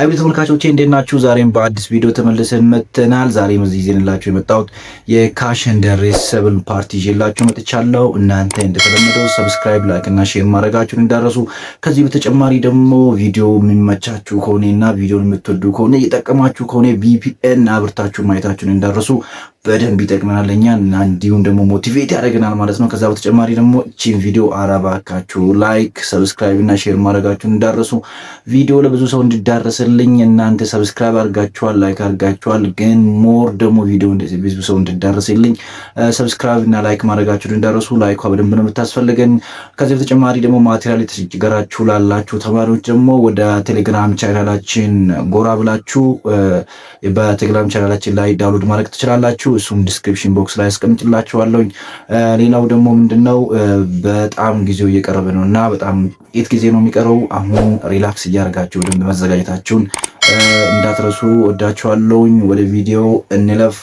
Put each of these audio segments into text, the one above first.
አይ ተመልካቾቼ እንዴት ናችሁ? ዛሬም በአዲስ ቪዲዮ ተመልሰን መጥተናል። ዛሬም እዚህ ይዘንላችሁ የመጣሁት የካሽ ኤንድ ሪሰብል ፓርቲ ይዤላችሁ መጥቻለሁ። እናንተ እንደተለመደው ሰብስክራይብ፣ ላይክ እና ሼር ማድረጋችሁን እንዳረሱ። ከዚህ በተጨማሪ ደግሞ ቪዲዮ የሚመቻችሁ ከሆነና ቪዲዮን የምትወዱ ከሆነ እየጠቀማችሁ ከሆነ ቪፒኤን አብርታችሁ ማየታችሁን እንዳረሱ። በደንብ ይጠቅመናል ለኛ እና እንዲሁም ደግሞ ሞቲቬት ያደርገናል ማለት ነው። ከዛ በተጨማሪ ደግሞ እቺን ቪዲዮ አራባካችሁ ላይክ፣ ሰብስክራይብ እና ሼር ማድረጋችሁን እንዳረሱ። ቪዲዮ ለብዙ ሰው እንዲዳረስልኝ እናንተ ሰብስክራይብ አድርጋችኋል፣ ላይክ አድርጋችኋል፣ ግን ሞር ደግሞ ቪዲዮ ብዙ ሰው እንዲዳረስልኝ ሰብስክራይብ እና ላይክ ማድረጋችሁን እንዳረሱ። ላይኳ በደንብ ነው የምታስፈልገን። ከዚህ በተጨማሪ ደግሞ ማቴሪያል የተቸገራችሁ ላላችሁ ተማሪዎች ደግሞ ወደ ቴሌግራም ቻናላችን ጎራ ብላችሁ በቴሌግራም ቻናላችን ላይ ዳውንሎድ ማድረግ ትችላላችሁ። እሱም ዲስክሪፕሽን ቦክስ ላይ አስቀምጥላችኋለሁ። ሌላው ደግሞ ምንድነው በጣም ጊዜው እየቀረበ ነውና በጣም ጥቂት ጊዜ ነው የሚቀረው። አሁን ሪላክስ እያደረጋችሁ ወደ መዘጋጀታችሁን እንዳትረሱ። ወዳችኋለሁ። ወደ ቪዲዮ እንለፍ።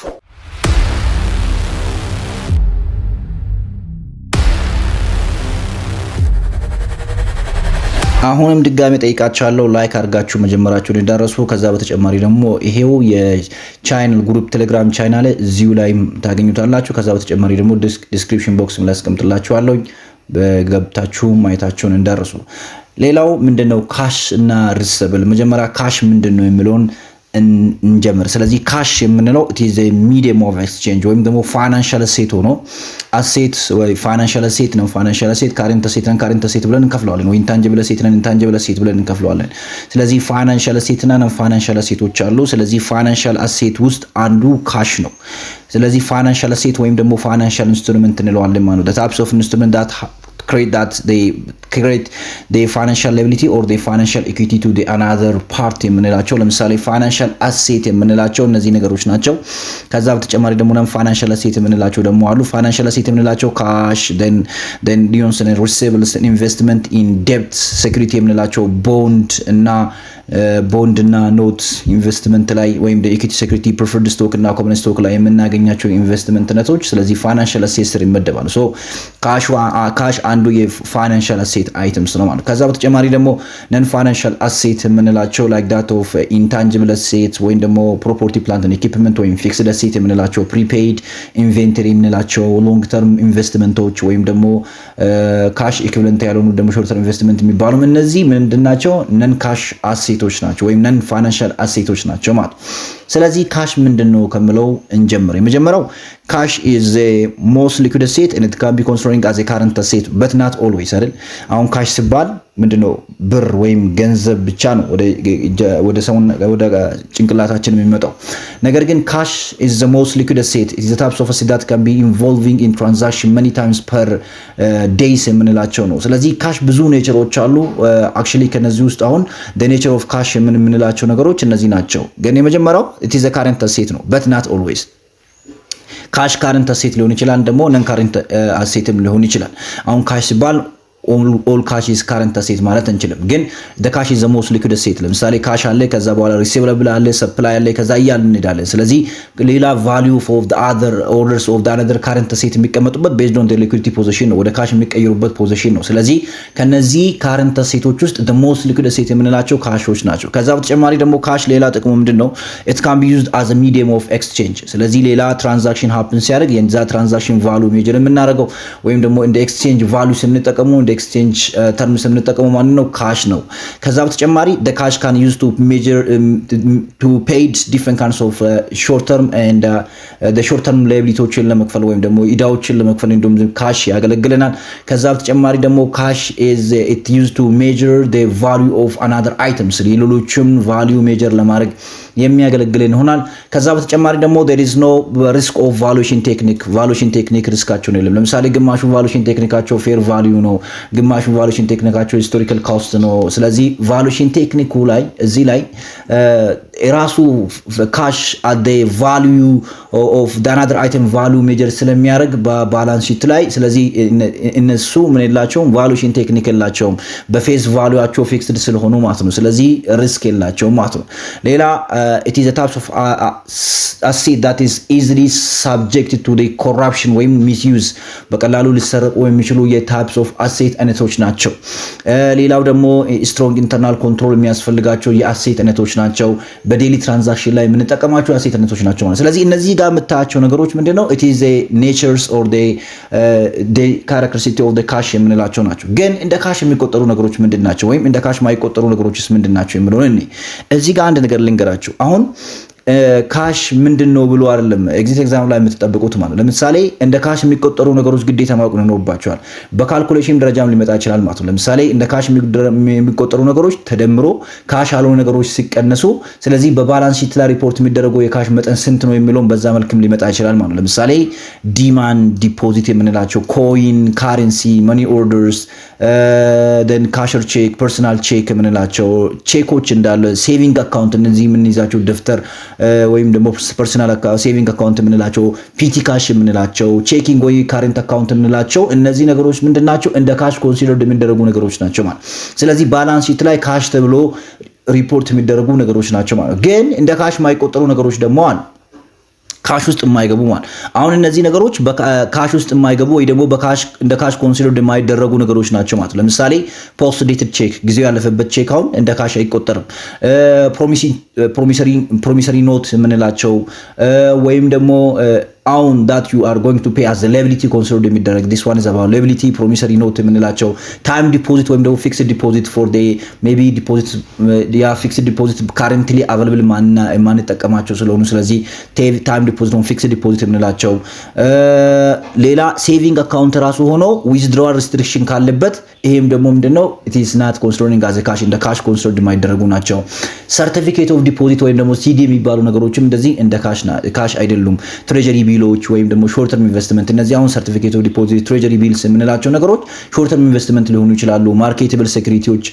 አሁንም ድጋሜ ጠይቃችኋለሁ ላይክ አድርጋችሁ መጀመራችሁን እንዳረሱ። ከዛ በተጨማሪ ደግሞ ይሄው የቻናል ግሩፕ ቴሌግራም ቻናል እዚሁ ላይ ታገኙታላችሁ። ከዛ በተጨማሪ ደግሞ ዲስክሪፕሽን ቦክስ ላይ አስቀምጥላችኋለሁ። በገብታችሁ ማየታችሁን እንዳረሱ። ሌላው ምንድነው ካሽ እና ሪሰብል። መጀመሪያ ካሽ ምንድነው የሚለውን እንጀምር። ስለዚህ ካሽ የምንለው it is a medium of exchange ወይም ደግሞ ፋይናንሻል አሴት ሆኖ አሴት ወይ ፋይናንሻል አሴት ነው። ፋይናንሻል አሴት ካረንት አሴት ብለን እንከፍለዋለን፣ ወይ ኢንታንጂብል አሴት ብለን እንከፍለዋለን። ስለዚህ ፋይናንሻል አሴት እና ነን ፋይናንሻል አሴቶች አሉ። ስለዚህ ፋይናንሻል አሴት ውስጥ አንዱ ካሽ ነው። ስለዚህ ፋይናንሻል አሴት ወይም ደግሞ ፋይናንሻል ኢንስትሩመንት እንለዋለን ማለት ነው። the types of instrument that create the financial liability or the financial equity to the another party የምንላቸው ለምሳሌ ፋይናንሻል አሴት የምንላቸው እነዚህ ነገሮች ናቸው። ከዛ በተጨማሪ ደግሞ ፋይናንሻል አሴት የምንላቸው ደግሞ አሉ። ፋይናንሻል አሴት የምንላቸው ካሽ then loans and receivables and investment in debt security የምንላቸው ቦንድ እና ኖት ኢንቨስትመንት ላይ ወይም ኢኩዊቲ ሴኩሪቲ ፕሪፈርድ ስቶክ እና ኮመን ስቶክ ላይ የምናገኛቸው ኢንቨስትመንት ነቶች ስለዚህ ፋይናንሻል አሴት ስር ይመደባሉ። ሶ ካሽ አንዱ የፋይናንሻል አሴት አይተምስ ነው ማለት። ከዛ በተጨማሪ ደግሞ ነን ፋይናንሻል አሴት የምንላቸው ላይክ ዳት ኦፍ ኢንታንጂብል አሴት ወይም ደግሞ ፕሮፐርቲ ፕላንት ኤንድ ኢኩዊፕመንት ወይም ፊክስድ አሴት የምንላቸው፣ ፕሪፔይድ ኢንቬንተሪ የምንላቸው፣ ሎንግ ተርም ኢንቨስትመንቶች ወይም ደግሞ ካሽ ኢኩዊቫለንት ያልሆኑ ደግሞ ሾርት ተርም ኢንቨስትመንት የሚባሉ እነዚህ ምንድናቸው? ነን ካሽ አሴቶች ናቸው ወይም ነን ፋይናንሻል አሴቶች ናቸው ማለት። ስለዚህ ካሽ ምንድነው ከመለው እንጀምር። የመጀመሪያው ካሽ is the most liquid asset and it can be considered as a current asset but not always አይደል? አሁን ካሽ ሲባል ምንድነው ብር ወይም ገንዘብ ብቻ ነው ወደ ሰው ወደ ጭንቅላታችን የሚመጣው። ነገር ግን ካሽ is the most liquid asset. It is the type of asset that can be involving in transaction many times per days የምንላቸው ነው። ስለዚህ ካሽ ብዙ ኔቸሮች አሉ። actually ከነዚህ ውስጥ አሁን the nature of cash የምንላቸው ነገሮች እነዚህ ናቸው። ግን የመጀመሪያው it is a current asset ነው but not always። ካሽ ካረንት አሴት ሊሆን ይችላል፣ ደግሞ ነን ካረንት አሴትም ሊሆን ይችላል። አሁን ካሽ ሲባል all cash is current asset ማለት አንችልም። ግን the cash is the most liquid asset። ለምሳሌ ካሽ አለ፣ ከዛ በኋላ receivable አለ፣ supply አለ፣ ከዛ እያልን እንሄዳለን። ስለዚህ ሌላ value of the other orders of the another current asset የሚቀመጡበት based on the liquidity position ነው፣ ወደ ካሽ የሚቀየሩበት ፖዚሽን ነው። ስለዚህ ከነዚህ current assets ውስጥ the most liquid asset የምንላቸው ካሾች ናቸው። ከዛ በተጨማሪ ደግሞ ካሽ ሌላ ጥቅሙ ምንድነው? it can be used as a medium of exchange። ስለዚህ ሌላ ትራንዛክሽን happen ሲያደርግ የዛ ትራንዛክሽን value ሜጀር የምናደርገው ወይም ደግሞ እንደ ኤክስቼንጅ value ስንጠቀሙ ኤክስቼንጅ ተርምስ የምንጠቀመው ማን ነው? ካሽ ነው። ከዛ በተጨማሪ the cash can use to measure to paid different kinds of short term and the short term liabilities ለመክፈል ወይም ደግሞ ኢዳዎችን ለመክፈል እንደውም ካሽ ያገለግለናል። ከዛ በተጨማሪ ደግሞ ካሽ is it used to measure the value of another items ሌሎችም value measure ለማድረግ የሚያገለግለን ይሆናል። ከዛ በተጨማሪ ደግሞ there is no risk of valuation technique ሪስካቸው ነው። ለምሳሌ ግማሹ valuation ቴክኒካቸው fair value ነው፣ ግማሹ ቫሉዌሽን ቴክኒካቸው ሂስቶሪካል ኮስት ነው። ስለዚህ ቫሉዌሽን ቴክኒኩ ላይ እዚህ ላይ ራሱ ካሽ at the value of the another item value measure ስለሚያደርግ በባላንስ ሺት ላይ። ስለዚህ እነሱ ምን የላቸውም? ቫሉዌሽን ቴክኒክ የላቸውም፣ በፌስ ቫሉያቸው ፊክስድ ስለሆኑ ማለት ነው። ስለዚህ ሪስክ የላቸውም ማለት ነው። ሌላ it is a type of asset that is easily subjected to the corruption ወይም misuse በቀላሉ ሊሰረቁ የሚችሉ የታይፕስ ኦፍ አሴት የአሴት አይነቶች ናቸው። ሌላው ደግሞ ስትሮንግ ኢንተርናል ኮንትሮል የሚያስፈልጋቸው የአሴት አይነቶች ናቸው። በዴሊ ትራንዛክሽን ላይ የምንጠቀማቸው የአሴት አይነቶች ናቸው ማለት። ስለዚህ እነዚህ ጋር የምታያቸው ነገሮች ምንድነው it is a natures or the characteristic of the cash የምንላቸው ናቸው። ግን እንደ ካሽ የሚቆጠሩ ነገሮች ምንድን ናቸው ወይም እንደ ካሽ የማይቆጠሩ ነገሮችስ ምንድን ናቸው የሚለውን እዚህ ጋር አንድ ነገር ልንገራችሁ። አሁን ካሽ ምንድነው ብሎ አይደለም ኤግዚት ኤግዛም ላይ የምትጠብቁት ማለት። ለምሳሌ እንደ ካሽ የሚቆጠሩ ነገሮች ግዴታ ማወቅ ይኖርባቸዋል። በካልኩሌሽን ደረጃም ሊመጣ ይችላል ማለት ነው። ለምሳሌ እንደ ካሽ የሚቆጠሩ ነገሮች ተደምሮ ካሽ ያልሆኑ ነገሮች ሲቀነሱ፣ ስለዚህ በባላንስ ሺት ላይ ሪፖርት የሚደረገው የካሽ መጠን ስንት ነው የሚለውን በዛ መልክም ሊመጣ ይችላል ማለት ነው። ለምሳሌ ዲማንድ ዲፖዚት የምንላቸው ኮይን፣ ካረንሲ፣ መኒ ኦርደርስ፣ ደን ካሸር ቼክ፣ ፐርሰናል ቼክ የምንላቸው ቼኮች እንዳለ ሴቪንግ አካውንት፣ እነዚህ የምንይዛቸው ደፍተር ወይም ደግሞ ፐርሰናል ሴቪንግ አካውንት የምንላቸው፣ ፒቲ ካሽ የምንላቸው፣ ቼኪንግ ወይ ካረንት አካውንት የምንላቸው እነዚህ ነገሮች ምንድናቸው? እንደ ካሽ ኮንሲደርድ የሚደረጉ ነገሮች ናቸው ማለት። ስለዚህ ባላንስ ሺት ላይ ካሽ ተብሎ ሪፖርት የሚደረጉ ነገሮች ናቸው ማለት። ግን እንደ ካሽ የማይቆጠሩ ነገሮች ደግሞ አሉ፣ ካሽ ውስጥ የማይገቡ ማለት። አሁን እነዚህ ነገሮች በካሽ ውስጥ የማይገቡ ወይ ደግሞ በካሽ እንደ ካሽ ኮንሲደርድ የማይደረጉ ነገሮች ናቸው ማለት። ለምሳሌ ፖስት ዴትድ ቼክ፣ ጊዜው ያለፈበት ቼክ አሁን እንደ ካሽ አይቆጠርም። ፕሮሚሰሪ ኖት የምንላቸው ወይም ደግሞ አሁን that you are going to pay as a liability considered የሚደረግ this one is about liability promissory note የምንላቸው time deposit ወይም ደግሞ fixed deposit for the maybe deposit ያ fixed deposit currently available ማንጠቀማቸው ስለሆኑ ስለዚህ time deposit or fixed deposit የምንላቸው ሌላ saving account ራሱ ሆኖ withdrawal restriction ካለበት ይሄም ደግሞ ምንድነው it is not considering as a cash እንደ cash considered የማይደረጉ ናቸው። certificate of deposit ወይም ደግሞ CD የሚባሉ ነገሮችም እንደዚህ እንደ cash አይደሉም። treasury ቢሎች ወይም ደግሞ ሾርት ተርም ኢንቨስትመንት እነዚህ አሁን ሰርቲፊኬት ኦፍ ዲፖዚት ትሬጀሪ ቢልስ የምንላቸው ነገሮች ሾርት ተርም ኢንቨስትመንት ሊሆኑ ይችላሉ። ማርኬቴብል ሴኩሪቲዎች፣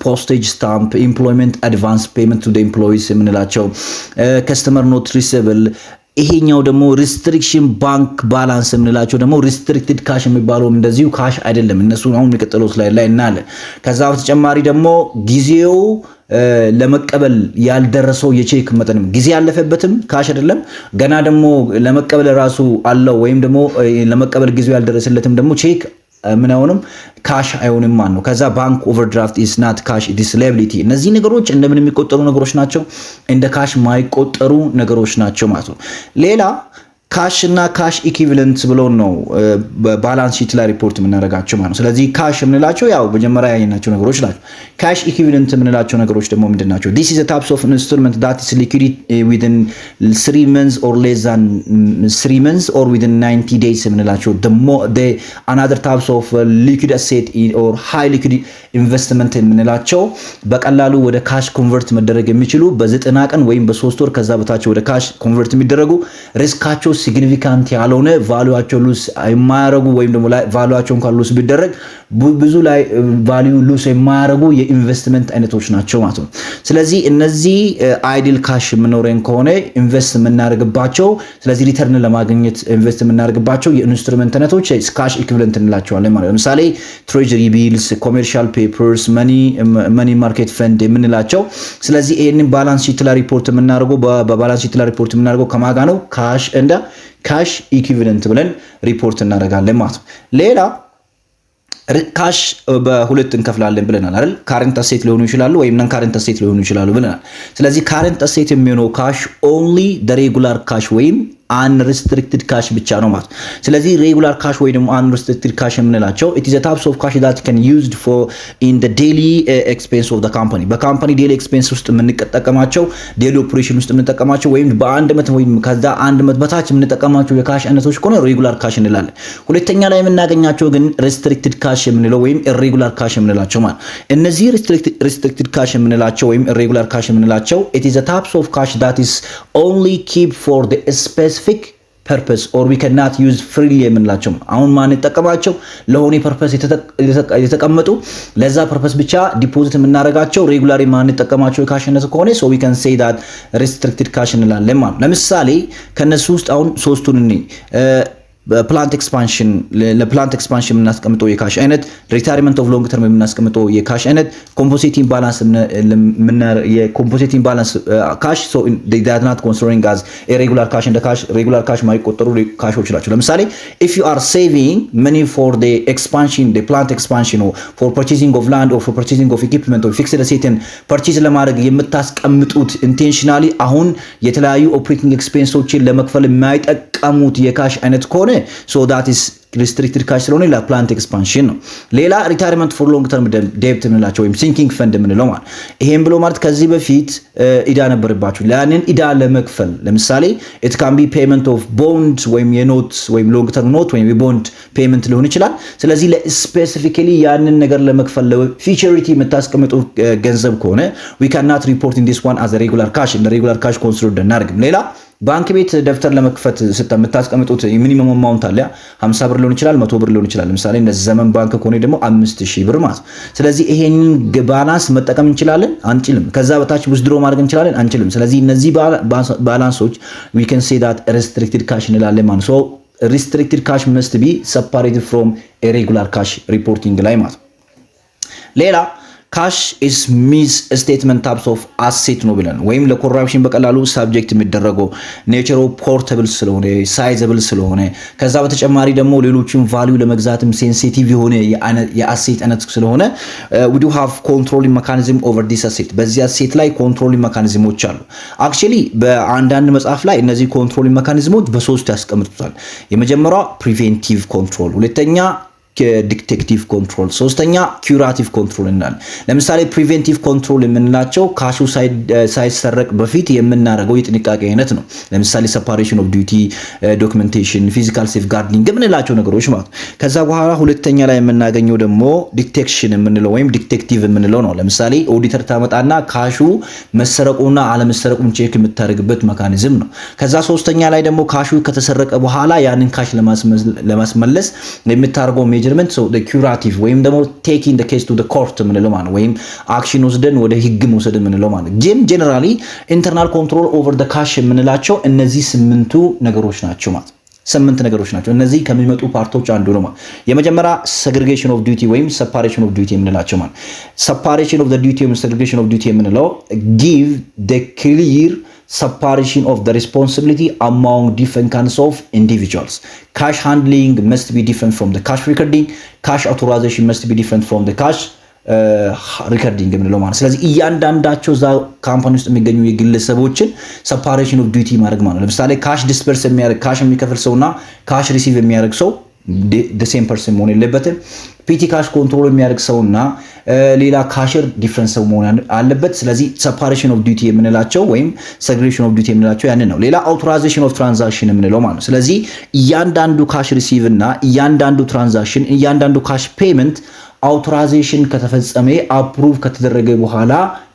ፖስቴጅ ስታምፕ፣ ኤምፕሎይመንት አድቫንስ ፔመንት ቱ ዘ ኤምፕሎይስ የምንላቸው፣ ከስተመር ኖት ሪሲቨብል። ይሄኛው ደግሞ ሪስትሪክሽን ባንክ ባላንስ የምንላቸው ደግሞ ሪስትሪክትድ ካሽ የሚባለውም እንደዚሁ ካሽ አይደለም። እነሱ አሁን የሚቀጥለው ስላይድ ላይ እናያለን። ከዛ በተጨማሪ ደግሞ ጊዜው ለመቀበል ያልደረሰው የቼክ መጠንም ጊዜ ያለፈበትም ካሽ አይደለም። ገና ደግሞ ለመቀበል ራሱ አለው ወይም ደግሞ ለመቀበል ጊዜው ያልደረሰለትም ደግሞ ቼክ ምን አይሆንም ካሽ አይሆንም ማለት ነው። ከዛ ባንክ ኦቨርድራፍት ኢዝ ናት ካሽ ኢት ኢዝ ላያቢሊቲ። እነዚህ ነገሮች እንደምን የሚቆጠሩ ነገሮች ናቸው? እንደ ካሽ ማይቆጠሩ ነገሮች ናቸው ማለት ነው። ሌላ ካሽ እና ካሽ ኢኩቪለንት ብለው ነው በባላንስ ሺት ላይ ሪፖርት የምናደርጋቸው ማለት ነው። ስለዚህ ካሽ የምንላቸው ያው መጀመሪያ ያየናቸው ነገሮች ናቸው። ካሽ ኢኩቪለንት የምንላቸው ነገሮች ደግሞ ምንድን ናቸው? this is a types of instrument that is liquid within 3 months or less than 3 months or within 90 days የምንላቸው the another types of liquid asset or high liquid investment የምንላቸው በቀላሉ ወደ ካሽ ኮንቨርት መደረግ የሚችሉ በ90 ቀን ወይም በ3 ወር ከዛ በታች ወደ ካሽ ኮንቨርት የሚደረጉ ሪስካቸው ሲግኒፊካንት ያልሆነ ቫልዩአቸው ሉስ የማያረጉ ወይም ደግሞ ቫልዩአቸው እንኳን ሉስ ቢደረግ ብዙ ላይ ቫልዩ ሉስ የማያረጉ የኢንቨስትመንት አይነቶች ናቸው ማለት ነው። ስለዚህ እነዚህ አይዲል ካሽ የምኖረን ከሆነ ኢንቨስት የምናደርግባቸው ስለዚህ ሪተርን ለማግኘት ኢንቨስት የምናደርግባቸው የኢንስትሩመንት አይነቶች ካሽ ኢኩቪለንት እንላቸዋለን ማለት ነው። ለምሳሌ ትሬጀሪ ቢልስ፣ ኮሜርሻል ፔፐርስ፣ መኒ ማርኬት ፈንድ የምንላቸው። ስለዚህ ይሄንን ባላንስ ሺት ላይ ሪፖርት የምናደርገው በባላንስ ሺት ላይ ሪፖርት የምናደርገው ከማጋ ነው ካሽ እንደ ካሽ ኢኩቪለንት ብለን ሪፖርት እናደርጋለን ማለት ነው። ሌላ ካሽ በሁለት እንከፍላለን ብለናል አይደል? ካረንት አሴት ሊሆኑ ይችላሉ ወይም ነን ካረንት አሴት ሊሆኑ ይችላሉ ብለናል። ስለዚህ ካረንት አሴት የሚሆነው ካሽ ኦንሊ ዘ ሬጉላር ካሽ ወይም unrestricted cash ብቻ ነው ማለት። ስለዚህ ሬጉላር ካሽ ወይ ደግሞ unrestricted cash የምንላቸው it is a types of cash that can used for in the daily expense of the company በካምፓኒ ዴሊ ኤክስፔንስ ውስጥ የምንጠቀማቸው ዴሊ ኦፕሬሽን ውስጥ የምንጠቀማቸው ወይም በአንድ ዓመት ወይም ከዛ አንድ ዓመት በታች የምንጠቀማቸው የካሽ አይነቶች ከሆነ ሬጉላር ካሽ እንላለን። ሁለተኛ ላይ የምናገኛቸው ግን restricted cash የምንለው ወይም irregular cash የምንላቸው ማለት። እነዚህ restricted cash የምንላቸው ወይም irregular cash የምንላቸው it is a types of cash that is only keep for the specific purpose or we cannot use freely የምንላቸው አሁን ማን ተጠቀማቸው ለሆነ ፐርፐስ የተቀመጡ ለዛ ፐርፐስ ብቻ ዲፖዚት የምናደርጋቸው ሬጉላሪ ማን ተጠቀማቸው ካሽ አይነት ከሆነ so we can say that restricted cash እንላለን ማለት። ለምሳሌ ከነሱ ውስጥ አሁን ሶስቱን በፕላንት ኤክስፓንሽን ለፕላንት ኤክስፓንሽን የምናስቀምጠው የካሽ አይነት፣ ሪታይርመንት ኦፍ ሎንግ ተርም የምናስቀምጠው የካሽ አይነት፣ ኮምፖዚቲንግ ባላንስ የኮምፖዚቲንግ ባላንስ ካሽ ሶ ዳት ናት ኮንሲደሪንግ አዝ ሬጉላር ካሽ እንደ ካሽ ሬጉላር ካሽ ማይቆጠሩ ካሾች ናቸው። ለምሳሌ if you are saving money for the expansion the plant expansion or for purchasing of land or for purchasing of equipment or fixed asset purchase ለማድረግ የምታስቀምጡት ኢንቴንሽናሊ አሁን የተለያዩ ኦፕሬቲንግ ኤክስፔንሶችን ለመክፈል የማይጠቀሙት የካሽ አይነት ከሆነ so that is restricted cash ስለሆነ ለፕላንት ኤክስፓንሽን ነው። ሌላ ሪታይርመንት ፎር ሎንግ ተርም ዴብት የምንላቸው ወይም ሲንኪንግ ፈንድ የምንለው ማለት ይሄን ብሎ ማለት ከዚህ በፊት ኢዳ ነበርባችሁ ያንን ኢዳ ለመክፈል ለምሳሌ it can be payment of bond ወይም የኖት ወይም ሎንግ ተርም ኖት ወይም የቦንድ ፔመንት ሊሆን ይችላል። ስለዚህ ለስፔሲፊካሊ ያንን ነገር ለመክፈል ለፊቸሪቲ የምታስቀምጡ ገንዘብ ከሆነ we cannot report in this one as a regular cash in the regular cash considered እናደርግም። ሌላ ባንክ ቤት ደብተር ለመክፈት የምታስቀምጡት ሚኒመም አማውንት አለ 50 ብር ሊሆን ይችላል 100 ብር ሊሆን ይችላል። ለምሳሌ እንደ ዘመን ባንክ ከሆነ ደግሞ 5000 ብር ማለት። ስለዚህ ይሄንን ባላንስ መጠቀም እንችላለን አንችልም? ከዛ በታች ዊዝድሮ ማድረግ እንችላለን አንችልም? ስለዚህ እነዚህ ባላንሶች we can say that restricted cash እንላለን ማለት ነው። so restricted cash must be separated from a regular cash reporting ላይ ማለት። ሌላ ካሽ ኢዝ ሚስ ስቴትመንት ታይፕስ ኦፍ አሴት ነው ብለን ወይም ለኮራፕሽን በቀላሉ ሳብጀክት የሚደረገው ኔቸሩ ፖርተብል ስለሆነ ሳይዘብል ስለሆነ ከዛ በተጨማሪ ደግሞ ሌሎችን ቫልዩ ለመግዛትም ሴንሲቲቭ የሆነ የአሴት አይነት ስለሆነ we do have controlling mechanism over this asset በዚህ አሴት ላይ ኮንትሮሊንግ ሜካኒዝሞች አሉ። አክቹሊ በአንዳንድ መጽሐፍ ላይ እነዚህ ኮንትሮሊንግ ሜካኒዝሞች በሶስት ያስቀምጡታል። የመጀመሪያው ፕሪቬንቲቭ ኮንትሮል፣ ሁለተኛ ዲቴክቲቭ ኮንትሮል፣ ሶስተኛ ኩራቲቭ ኮንትሮል እናል። ለምሳሌ ፕሪቬንቲቭ ኮንትሮል የምንላቸው ካሹ ሳይሰረቅ በፊት የምናደርገው የጥንቃቄ አይነት ነው። ለምሳሌ ሰፓሬሽን ኦፍ ዲዩቲ፣ ዶክመንቴሽን፣ ፊዚካል ሴፍጋርዲንግ የምንላቸው ነገሮች ማለት። ከዛ በኋላ ሁለተኛ ላይ የምናገኘው ደግሞ ዲቴክሽን የምንለው ወይም ዲቴክቲቭ የምንለው ነው። ለምሳሌ ኦዲተር ታመጣና ካሹ መሰረቁና አለመሰረቁን ቼክ የምታደርግበት ሜካኒዝም ነው። ከዛ ሶስተኛ ላይ ደግሞ ካሹ ከተሰረቀ በኋላ ያንን ካሽ ለማስመለስ የምታደርገው ሜጀርመንት ሶ the curative ወይም ደግሞ taking the case to the court ምንለው ማለት ወይም አክሽን ወስደን ወደ ህግ መውሰድ ምንለው ማለት። ጀነራሊ ኢንተርናል ኮንትሮል ኦቨር the cash የምንላቸው እነዚህ 8 ነገሮች ናቸው ማለት 8 ነገሮች ናቸው። እነዚህ ከሚመጡ ፓርቶች አንዱ ነው ማለት። የመጀመሪያ segregation of duty ወይም separation of duty የምንላቸው ማለት separation of the duty ወይም segregation of duty የምንለው give the clear separation of the responsibility among different kinds of individuals. Cash handling must be different from the cash recording. Cash authorization must be different from the cash recording የምንለው ማለት። ስለዚህ እያንዳንዳቸው ዛ ካምፓኒ ውስጥ የሚገኙ የግለሰቦችን separation of duty ማድረግ ማለት ነው። ለምሳሌ ካሽ ዲስፐርስ የሚያደርግ ካሽ የሚከፍል ሰውና ካሽ ሪሲቭ የሚያደርግ ሰው the same person መሆን የለበትም። ፒቲ ካሽ ኮንትሮል የሚያደርግ ሰውና ሌላ ካሸር ዲፈረንስ ሰው መሆን አለበት። ስለዚህ separation of duty የምንላቸው ወይም segregation of duty የምንላቸው ያንን ነው። ሌላ authorization of transaction የምንለው ማለት ነው። ስለዚህ እያንዳንዱ ካሽ ሪሲቭ እና እያንዳንዱ ትራንዛክሽን እያንዳንዱ ካሽ ፔመንት አውቶራይዜሽን ከተፈጸመ አፕሩቭ ከተደረገ በኋላ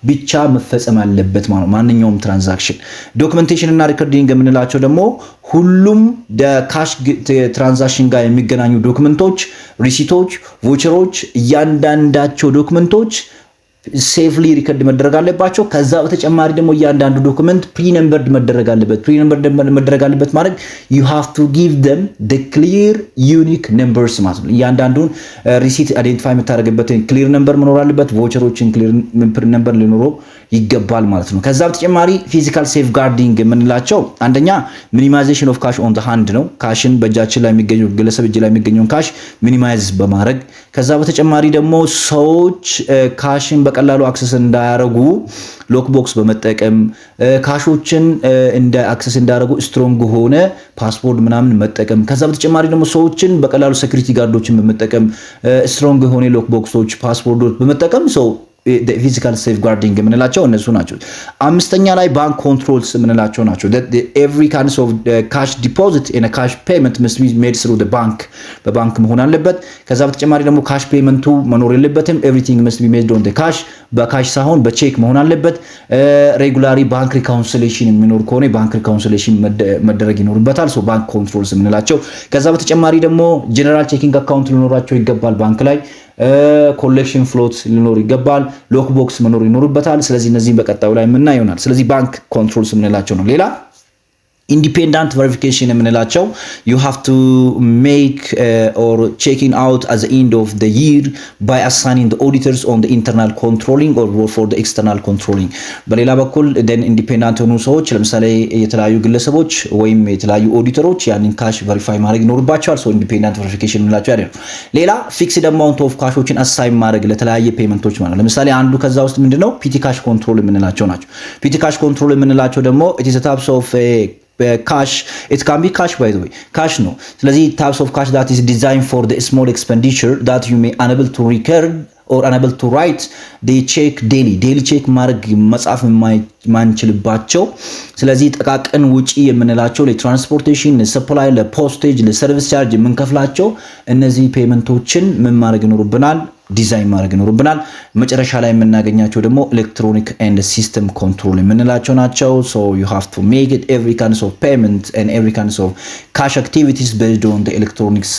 ብቻ መፈጸም አለበት ማለት ማንኛውም ትራንዛክሽን። ዶክመንቴሽን እና ሪኮርዲንግ የምንላቸው ደግሞ ሁሉም ካሽ ትራንዛክሽን ጋር የሚገናኙ ዶክመንቶች፣ ሪሲቶች፣ ቮቸሮች እያንዳንዳቸው ዶክመንቶች ሴፍሊ ሪከርድ መደረግ አለባቸው። ከዛ በተጨማሪ ደግሞ እያንዳንዱ ዶክመንት ፕሪ-ነምበርድ መደረግ አለበት። ፕሪ-ነምበርድ መደረግ አለበት ማለት you have to give them the clear unique numbers ማለት ነው። እያንዳንዱን ሪሲት አይደንቲፋይ የምታደርግበትን ክሊር ነምበር መኖር አለበት። ቮቸሮችን ክሊር ነምበር ሊኖረው ይገባል ማለት ነው። ከዛ በተጨማሪ ፊዚካል ሴፍ ጋርዲንግ የምንላቸው አንደኛ ሚኒማይዜሽን ኦፍ ካሽ ኦን ዘ ሃንድ ነው። ካሽን በእጃችን ላይ የሚገኘው ግለሰብ እጅ ላይ የሚገኘውን ካሽ ሚኒማይዝ በማድረግ ከዛ በተጨማሪ ደግሞ ሰዎች ካሽን በቀላሉ አክሰስ እንዳያረጉ ሎክ ቦክስ በመጠቀም ካሾችን እንደ አክሰስ እንዳያረጉ ስትሮንግ ሆነ ፓስፖርት ምናምን መጠቀም ከዛ በተጨማሪ ደግሞ ሰዎችን በቀላሉ ሴኩሪቲ ጋርዶችን በመጠቀም ስትሮንግ ሆነ ሎክ ቦክሶች ፓስፖርቶች በመጠቀም ሰው ፊዚካል ሴፍ ጋርዲንግ የምንላቸው እነሱ ናቸው። አምስተኛ ላይ ባንክ ኮንትሮልስ የምንላቸው ናቸው። every kind of cash deposit in a cash payment must be made through the bank በባንክ መሆን አለበት። ከዛ በተጨማሪ ደግሞ ካሽ ፔመንቱ መኖር የለበትም። everything must be made on the cash በካሽ ሳይሆን በቼክ መሆን አለበት። ሬጉላሪ ባንክ ሪካውንሲሌሽን የሚኖር ከሆነ ባንክ ሪካውንሲሌሽን መደረግ ይኖርበታል። ሶ ባንክ ኮንትሮልስ የምንላቸው ከዛ በተጨማሪ ደግሞ ጀነራል ቼኪንግ አካውንት ሊኖራቸው ይገባል ባንክ ላይ ኮሌክሽን ፍሎት ሊኖር ይገባል። ሎክ ቦክስ መኖር ይኖርበታል። ስለዚህ እነዚህን በቀጣዩ ላይ የምናየው ይሆናል። ስለዚህ ባንክ ኮንትሮልስ የምንላቸው ነው። ሌላ ኢንዲፔንዳንት ቨሪፊኬሽን የምንላቸው you have to make or checking out at the end of the year by assigning the auditors on the internal controlling or for the external controlling። በሌላ በኩል then ኢንዲፔንዳንት የሆኑ ሰዎች ለምሳሌ የተለያዩ ግለሰቦች ወይም የተለያዩ ኦዲተሮች ያንን ካሽ ቨሪፋይ ማድረግ ይኖርባቸዋል። ሶ ኢንዲፔንዳንት ቨሪፊኬሽን የምንላቸው ያለው ሌላ ፊክስድ አማውንት ኦፍ ካሾችን አሳይን ማድረግ ለተለያየ ፔመንቶች ማለት ለምሳሌ አንዱ ከዛ ውስጥ ምንድነው ፒቲ ካሽ ኮንትሮል የምንላቸው ናቸው። ፒቲ ካሽ ኮንትሮል የምንላቸው ደግሞ it is a types of cash, it can be cash by the way, cash no. ስለዚህ types of cash that is designed for the small expenditure that you may unable to record or unable to write they check daily check ማድረግ መጻፍ ማንችልባቸው ስለዚህ ጥቃቅን ውጪ የምንላቸው ለትራንስፖርቴሽን ለሰፕላይ ለፖስቴጅ ለሰርቪስ ቻርጅ የምንከፍላቸው እነዚህ ፔመንቶችን ምን ማድረግ ይኖርብናል ዲዛይን ማድረግ ይኖርብናል። መጨረሻ ላይ የምናገኛቸው ደግሞ ኤሌክትሮኒክ ኤንድ ሲስተም ኮንትሮል የምንላቸው ናቸው። so you have to make it every kinds of payment and every kinds of cash activities based on the electronics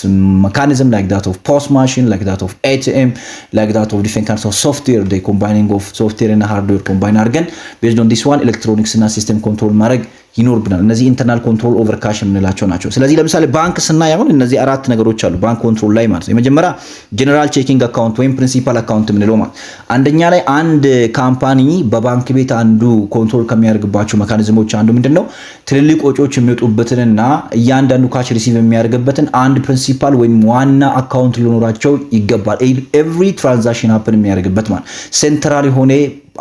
mechanism like that of POS machine, like that of ATM, like that of different kinds of software, the combining of software and hardware combine አድርገን based on this one electronics እና ሲስተም ኮንትሮል ማድረግ ይኖርብናል። እነዚህ ኢንተርናል ኮንትሮል ኦቨር ካሽ የምንላቸው ናቸው። ስለዚህ ለምሳሌ ባንክ ስናይ አሁን እነዚህ አራት ነገሮች አሉ ባንክ ኮንትሮል ላይ ማለት ነው። የመጀመሪያ ጀነራል ቼኪንግ አካውንት ወይም ፕሪንሲፓል አካውንት የምንለው ማለት አንደኛ ላይ አንድ ካምፓኒ በባንክ ቤት አንዱ ኮንትሮል ከሚያደርግባቸው ሜካኒዝሞች አንዱ ምንድነው ትልልቅ ወጪዎች የሚወጡበትንና እያንዳንዱ ካሽ ሪሲቭ የሚያደርግበትን አንድ ፕሪንሲፓል ወይም ዋና አካውንት ሊኖራቸው ይገባል። ኤቭሪ ትራንዛክሽን ሀፕን የሚያደርግበት ማለት ሴንትራል የሆነ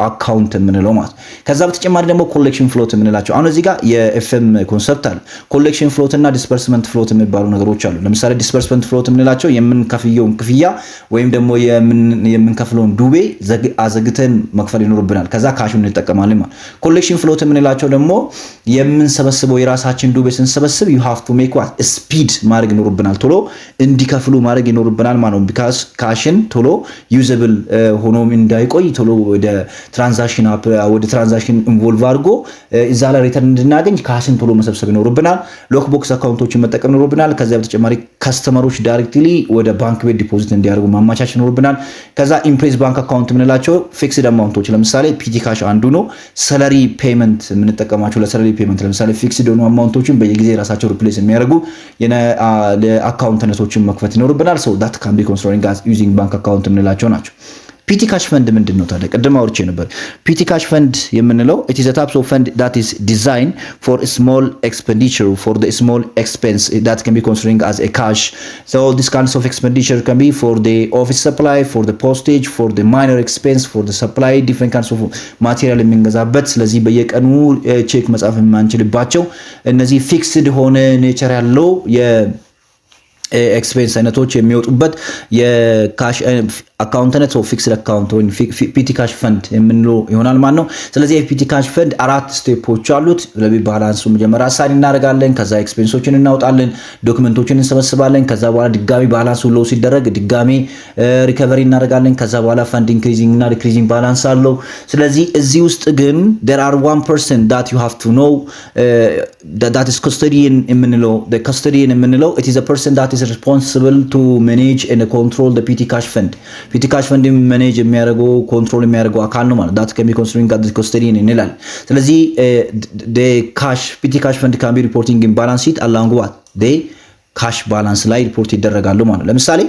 አካውንት የምንለው ማለት ከዛ በተጨማሪ ደግሞ ኮሌክሽን ፍሎት የምንላቸው አሁን እዚህ ጋር የኤፍኤም ኮንሰፕት አለ። ኮሌክሽን ፍሎት እና ዲስፐርስመንት ፍሎት የሚባሉ ነገሮች አሉ። ለምሳሌ ዲስፐርስመንት ፍሎት የምንላቸው የምንከፍየውን ክፍያ ወይም ደግሞ የምንከፍለውን ዱቤ አዘግተን መክፈል ይኖርብናል ከዛ ካሹን እንጠቀማለን ማለት። ኮሌክሽን ፍሎት የምንላቸው ደግሞ የምንሰበስበው የራሳችን ዱቤ ስንሰበስብ you have to make what speed ማድረግ ይኖርብናል ቶሎ እንዲከፍሉ ማድረግ ይኖርብናል ማለት ነው። ቢካዝ ካሽን ቶሎ ዩዘብል ሆኖ እንዳይቆይ ቶሎ ወደ ትራንዛክሽን ኢንቮልቭ አድርጎ እዛ ላይ ሪተርን እንድናገኝ ካሽን ቶሎ መሰብሰብ ይኖርብናል። ሎክ ቦክስ አካውንቶችን መጠቀም ይኖርብናል። ከዛ በተጨማሪ ከስተመሮች ዳይሬክትሊ ወደ ባንክ ቤት ዲፖዚት እንዲያደርጉ ማማቻች ይኖርብናል። ከዛ ኢምፕሬስ ባንክ አካውንት የምንላቸው ፊክስድ አማውንቶች ለምሳሌ ፒቲ ካሽ አንዱ ነው። ሰለሪ ፔመንት የምንጠቀማቸው ለሰለሪ ፔመንት ለምሳሌ ፊክስድ የሆኑ አማውንቶችን በየጊዜ ራሳቸው ሪፕሌስ የሚያደርጉ ለአካውንትነቶችን መክፈት ይኖርብናል። so that can be considering as using bank account የምንላቸው ናቸው። ፒቲ ካሽ ፈንድ ምንድነው ታዲያ? ቅድም አውርቼ ነበር። ፒቲ ካሽ ፈንድ የምንለው it is a type of fund that is designed for a small expenditure for the small expense that can be considering as a cash. So this kinds of expenditure can be for the office supply, for the postage, for the minor expense, for the supply different kinds of material የምንገዛበት ስለዚህ በየቀኑ ቼክ መጻፍ የማንችልባቸው እነዚህ ፊክስድ ሆነ ኔቸር ያለው ኤክስፔንስ አይነቶች የሚወጡበት የካሽ አካውንትነት ኦፍ ፊክስድ አካውንት ወይ ፒቲ ካሽ ፈንድ የምንለው ይሆናል ማለት ነው። ስለዚህ የፒቲ ካሽ ፈንድ አራት ስቴፖች አሉት። ለቢ ባላንሱ መጀመሪያ አሳይን እናደርጋለን፣ ከዛ ኤክስፔንሶችን እናውጣለን፣ ዶክመንቶችን እንሰበስባለን፣ ከዛ በኋላ ድጋሚ ባላንሱ ሎው ሲደረግ ድጋሚ ሪከቨሪ እናደርጋለን፣ ከዛ በኋላ ፈንድ ኢንክሪዚንግ እና ዲክሪዚንግ ባላንስ አለው። ስለዚህ እዚህ ውስጥ ግን there are 1% that you have to know that is custodian የምንለው the custodian የምንለው it is a person that is responsible to manage and control the pt cash fund. pt cash fund manage የሚያደርገው ኮንትሮል የሚያደርገው አካል ነው ማለት that can be considering that the custodian እንላለን። ስለዚህ the cash pt cash fund can be reporting in balance sheet along with the cash balance ላይ ሪፖርት ይደረጋሉ ማለት ነው። ለምሳሌ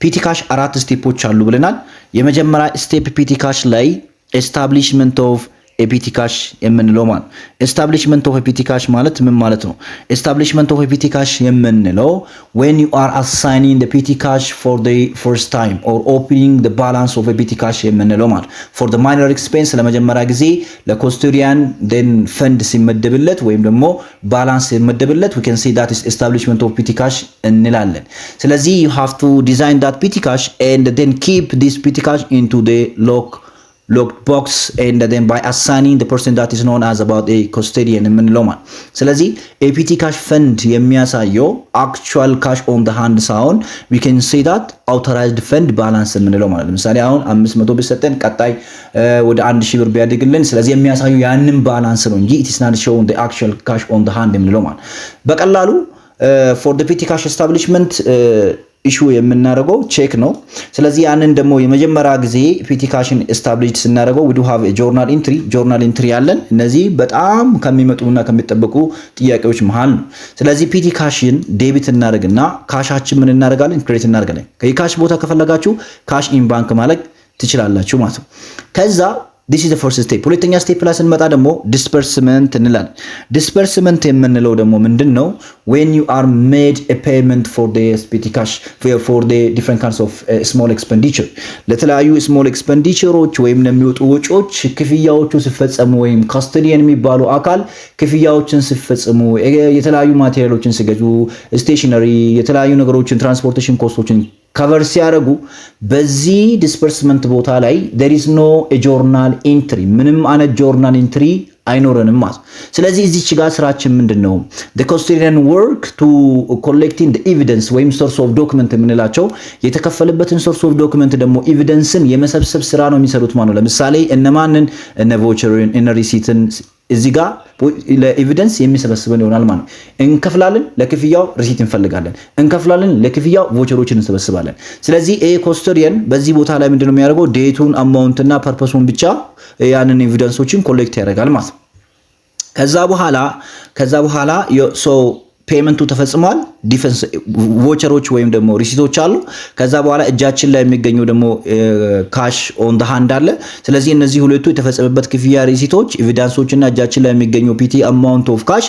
pt cash አራት ስቴፖች አሉ ብለናል። የመጀመሪያ ስቴፕ pt cash ላይ establishment of a pt cash የምንለው ማለት establishment of a pt cash ማለት ምን ማለት ነው? establishment of a pt cash የምንለው when you are assigning the pt cash for the first time or opening the balance of a pt cash የምንለው ማለት for the minor expense ለመጀመሪያ ጊዜ ለኮስቶዲያን then fund ሲመደብለት ወይም ደግሞ balance ሲመደብለት we can say that is establishment of pt cash እንላለን። ስለዚህ you have to design that pt cash and then keep this pt cash into the locked box and then by assigning the person that is known as about a custodian የምንለው ማለት ስለዚህ APT cash fund የሚያሳየው actual cash on the hand ሳይሆን we can say that authorized fund balance የምንለው ማለት ለምሳሌ አሁን 500 ብር ሰጠን ቀጣይ ወደ 1000 ብር ቢያድግልን ስለዚህ የሚያሳየው ያንን ባላንስ ነው እንጂ it is not showing the actual cash on the hand የምንለው ማለት በቀላሉ for the pt cash establishment ኢሹ የምናደርገው ቼክ ነው። ስለዚህ ያንን ደግሞ የመጀመሪያ ጊዜ ፒቲ ካሽን ኤስታብሊሽድ ስናደርገው we do have a journal entry ያለን እነዚህ በጣም ከሚመጡና ከሚጠበቁ ጥያቄዎች መሃል ነው። ስለዚህ ፒቲ ካሽን ዴቢት እናደርግና ካሻችን ምን እናደርጋለን ክሬዲት እናደርጋለን። ከካሽ ቦታ ከፈለጋችሁ ካሽ ኢን ባንክ ማለት ትችላላችሁ ማለት ነው። ከዛ this is the first step። ሁለተኛ ስቴፕ ላይ ስንመጣ ደግሞ ዲስፐርስመንት እንላለን። ዲስፐርስመንት የምንለው ደግሞ ምንድነው? when you are made a payment for the petty cash for the different kinds of small expenditure ለተለያዩ small expenditureዎች ወይም ለሚወጡ ወጪዎች ክፍያዎቹ ሲፈጸሙ ወይም ካስተዲያን የሚባሉ አካል ክፍያዎችን ሲፈጸሙ የተለያዩ ማቴሪያሎችን ሲገዙ ስቴሽነሪ የተለያዩ ነገሮችን ትራንስፖርቴሽን ኮስቶችን ከቨር ሲያደርጉ በዚህ ዲስፐርስመንት ቦታ ላይ there is no a journal entry ምንም አይነት journal entry አይኖረንም ማለት። ስለዚህ እዚች ጋር ስራችን ምንድነው? the custodian work to collecting the evidence ወይም source of document የምንላቸው የተከፈለበትን source of document ደግሞ ኤቪደንስን የመሰብሰብ ስራ ነው የሚሰሩት ማለት ነው። ለምሳሌ እነማንን እነ ቮቸርን እነ ሪሲትን እዚህ ጋር ለኤቪደንስ የሚሰበስበን ይሆናል ማለት ነው። እንከፍላለን ለክፍያው ሪሲት እንፈልጋለን፣ እንከፍላለን ለክፍያው ቮቸሮችን እንሰበስባለን። ስለዚህ ኤ ኮስተዲያን በዚህ ቦታ ላይ ምንድነው የሚያደርገው? ዴቱን አማውንት እና ፐርፐሱን ብቻ ያንን ኤቪደንሶችን ኮሌክት ያደርጋል ማለት ነው። ከዛ በኋላ ፔመንቱ ተፈጽሟል። ዲፈንስ ቮቸሮች ወይም ደግሞ ሪሲቶች አሉ። ከዛ በኋላ እጃችን ላይ የሚገኘው ደግሞ ካሽ ኦን ደ ሃንድ አለ። ስለዚህ እነዚህ ሁለቱ የተፈጸመበት ክፍያ ሪሲቶች ኤቪደንሶች እና እጃችን ላይ የሚገኘው ፒቲ አማውንት ኦፍ ካሽ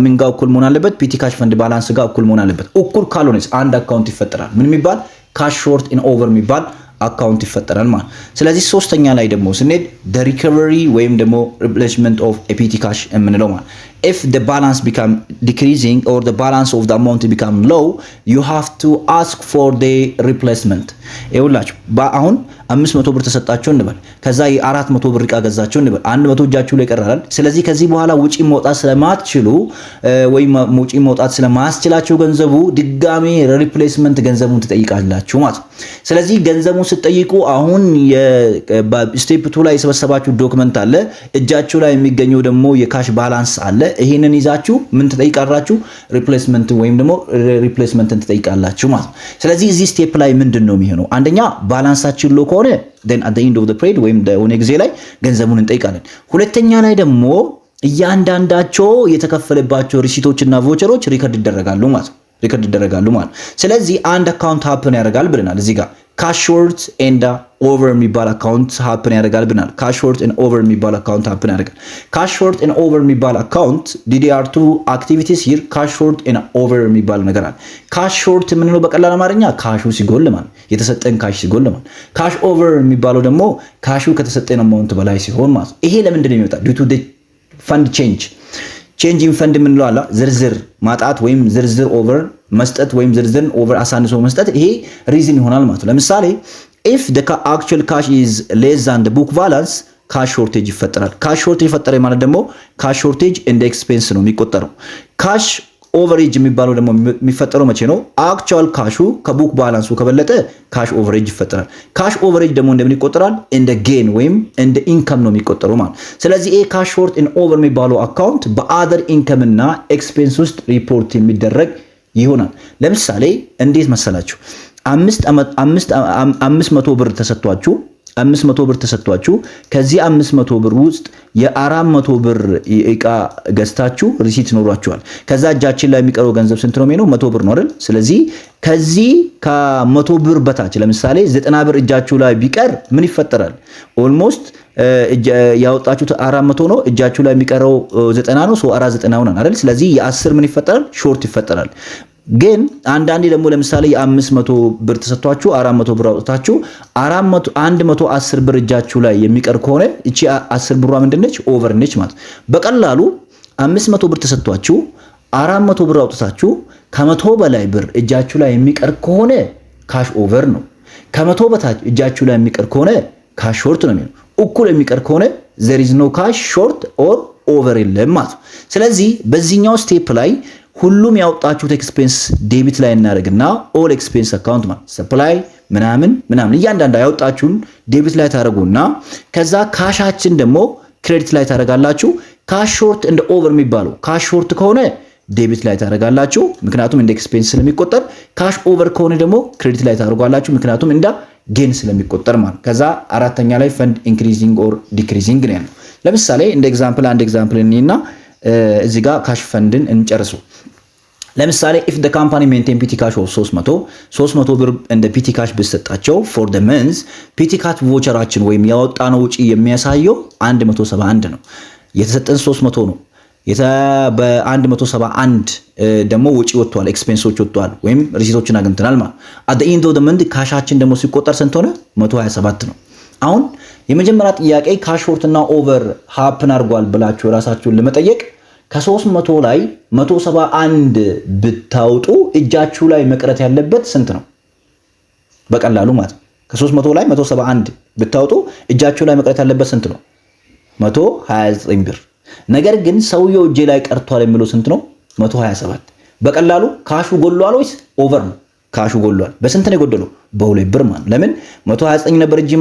ምን ጋር እኩል መሆን አለበት? ፒቲ ካሽ ፈንድ ባላንስ ጋር እኩል መሆን አለበት። እኩል ካልሆነስ አንድ አካውንት ይፈጠራል። ምን የሚባል? ካሽ ሾርት ኢን ኦቨር የሚባል አካውንት ይፈጠራል ማለት። ስለዚህ ሶስተኛ ላይ ደግሞ ስንሄድ the recovery ወይም ደግሞ replacement of a petty cash የምንለው ማለት if the balance become decreasing or the balance of the amount become low you have to ask for the replacement። ይኸውላችሁ አሁን 500 ብር ተሰጣችሁ እንበል፣ ከዛ የ400 ብር ዕቃ ገዛችሁ እንበል፣ 100 እጃችሁ ላይ ቀራል። ስለዚህ ከዚህ በኋላ ውጪ መውጣት ስለማትችሉ ወይም ውጪ መውጣት ስለማያስችላችሁ ገንዘቡ ድጋሜ ሪፕሌስመንት ገንዘቡን ትጠይቃላችሁ ማለት። ስለዚህ ገንዘቡን ስትጠይቁ አሁን ስቴፕ 2 ላይ የሰበሰባችሁ ዶክመንት አለ፣ እጃችሁ ላይ የሚገኘው ደግሞ የካሽ ባላንስ አለ። ይሄንን ይዛችሁ ምን ትጠይቃላችሁ? ሪፕሌስመንት ወይም ደግሞ ሪፕሌስመንትን ትጠይቃላችሁ ማለት። ስለዚህ እዚህ ስቴፕ ላይ ምንድነው የሚሆነው? አንደኛ ባላንሳችን ሎ ከሆነ then at the end of the period ወይም የሆነ ጊዜ ላይ ገንዘቡን እንጠይቃለን። ሁለተኛ ላይ ደግሞ እያንዳንዳቸው የተከፈለባቸው ሪሲቶችና ቮቸሮች ሪከርድ ይደረጋሉ ማለት። ስለዚህ አንድ አካውንት ሃፕን ያደርጋል ብለናል እዚህ ጋር ካሽ ሾርት ኤንድ ኦቨር የሚባል አካውንት ሃፕን ያደርጋል ብለናል። ካሽ ሾርት ኤንድ ኦቨር የሚባል አካውንት ሃፕን ያደርጋል። ካሽ ሾርት ኤንድ ኦቨር የሚባል አካውንት DDR2 አክቲቪቲስ ሂር ካሽ ሾርት ኤንድ ኦቨር የሚባል ነገር አለ። ካሽ ሾርት የምንለው በቀላል አማርኛ ካሹ ሲጎል ማለት የተሰጠን ካሽ ሲጎል ማለት። ካሽ ኦቨር የሚባለው ደግሞ ካሹ ከተሰጠን አማውንት በላይ ሲሆን ማለት። ይሄ ለምንድን ነው የሚመጣው? ዲዩ ቱ ዘ ፈንድ ቼንጅ ኢን ፈንድ የምንለው አለ ዝርዝር ማጣት ወይም ዝርዝር ኦቨር መስጠት ወይም ዝርዝርን ኦቨር አሳንሶ መስጠት ይሄ ሪዝን ይሆናል ማለት ነው። ለምሳሌ if the actual cash is less than the book balance ካሽ ሾርቴጅ ይፈጠራል። ካሽ ሾርቴጅ ይፈጠረ ማለት ደግሞ ካሽ ሾርቴጅ እንደ ኤክስፔንስ ነው የሚቆጠረው። ካሽ ኦቨሬጅ የሚባለው ደግሞ የሚፈጠረው መቼ ነው? አክቹዋል ካሹ ከቡክ ባላንሱ ከበለጠ ካሽ ኦቨሬጅ ይፈጠራል። ካሽ ኦቨሬጅ ደግሞ እንደምን ይቆጠራል? እንደ ጌን ወይም እንደ ኢንካም ነው የሚቆጠረው ማለት። ስለዚህ ይሄ ካሽ ሾርት ኢን ኦቨር የሚባለው አካውንት በአደር ኢንካም እና ኤክስፔንስ ውስጥ ሪፖርት የሚደረግ ይሆናል። ለምሳሌ እንዴት መሰላችሁ? 500 ብር ተሰጥቷችሁ 500 ብር ተሰጥቷችሁ ከዚህ 500 ብር ውስጥ የ400 ብር ዕቃ ገዝታችሁ ሪሲት ኖሯችኋል። ከዛ እጃችን ላይ የሚቀረው ገንዘብ ስንት ነው የሚሆነው? 100 ብር ነው አይደል? ስለዚህ ከዚህ ከ100 ብር በታች ለምሳሌ 90 ብር እጃችሁ ላይ ቢቀር ምን ይፈጠራል? ኦልሞስት ያወጣችሁት 400 ነው፣ እጃችሁ ላይ የሚቀረው 90 ነው። 490 ሆናል አይደል? ስለዚህ የ10 ምን ይፈጠራል? ሾርት ይፈጠራል። ግን አንዳንዴ ደግሞ ለምሳሌ የ500 ብር ተሰጥቷችሁ 400 ብር አውጥታችሁ 110 ብር እጃችሁ ላይ የሚቀር ከሆነ እቺ 10 ብሯ ምንድነች? ኦቨር ነች ማለት። በቀላሉ 500 ብር ተሰጥቷችሁ 400 ብር አውጥታችሁ ከ100 በላይ ብር እጃችሁ ላይ የሚቀር ከሆነ ካሽ ኦቨር ነው። ከ100 በታች እጃችሁ ላይ የሚቀር ከሆነ ካሽ ሾርት ነው የሚሆነው። እኩል የሚቀር ከሆነ there is no cash short or over የለም ማለት። ስለዚህ በዚህኛው ስቴፕ ላይ ሁሉም ያወጣችሁት ኤክስፔንስ ዴቢት ላይ እናደርግና ኦል ኤክስፔንስ አካውንት ማለት ሰፕላይ ምናምን እያንዳንዱ ያወጣችሁን ዴቢት ላይ ታደርጉና ከዛ ካሻችን ደግሞ ክሬዲት ላይ ታደርጋላችሁ። ካሽ ሾርት እንደ ኦቨር የሚባለው ካሽ ሾርት ከሆነ ዴቢት ላይ ታደርጋላችሁ ምክንያቱም እንደ ኤክስፔንስ ስለሚቆጠር ካሽ ኦቨር ከሆነ ደግሞ ክሬዲት ላይ ታደርጋላችሁ ምክንያቱም እንደ ጌን ስለሚቆጠር ማለት ከዛ አራተኛ ላይ ፈንድ ኢንክሪዚንግ ኦር ዲክሪዚንግ ነው ያለው ለምሳሌ እንደ ኤግዛምፕል አንድ ኤግዛምፕል እኔና እዚህ ጋር ካሽ ፈንድን እንጨርሱ ለምሳሌ if the company maintain pt cash of 300 ብር እንደ pt cash ብሰጣቸው for the month pt cash voucherአችን ወይም ያወጣነው ወጪ የሚያሳየው 171 ነው የተሰጠን 300 ነው በ171 ደግሞ ወጪ ወጥቷል ኤክስፔንሶች ወጥቷል ወይም ሪሲቶችን አግኝተናል ማለት at the end of the month ካሻችን ደግሞ ሲቆጠር ስንት ሆነ 127 ነው አሁን የመጀመሪያ ጥያቄ ካሽ ሾርት እና ኦቨር ሃፕን አድርጓል ብላችሁ ራሳችሁን ለመጠየቅ ከ300 ላይ 171 ብታውጡ እጃችሁ ላይ መቅረት ያለበት ስንት ነው በቀላሉ ማለት ከ300 ላይ 171 ብታውጡ እጃችሁ ላይ መቅረት ያለበት ስንት ነው 129 ብር ነገር ግን ሰውየው እጄ ላይ ቀርቷል የሚለው ስንት ነው 127 በቀላሉ ካሹ ጎሏል ወይስ ኦቨር ነው ካሹ ጎሏል በስንት ነው የጎደለው በ2 ብር ማለት ለምን 129 ነበር እጂ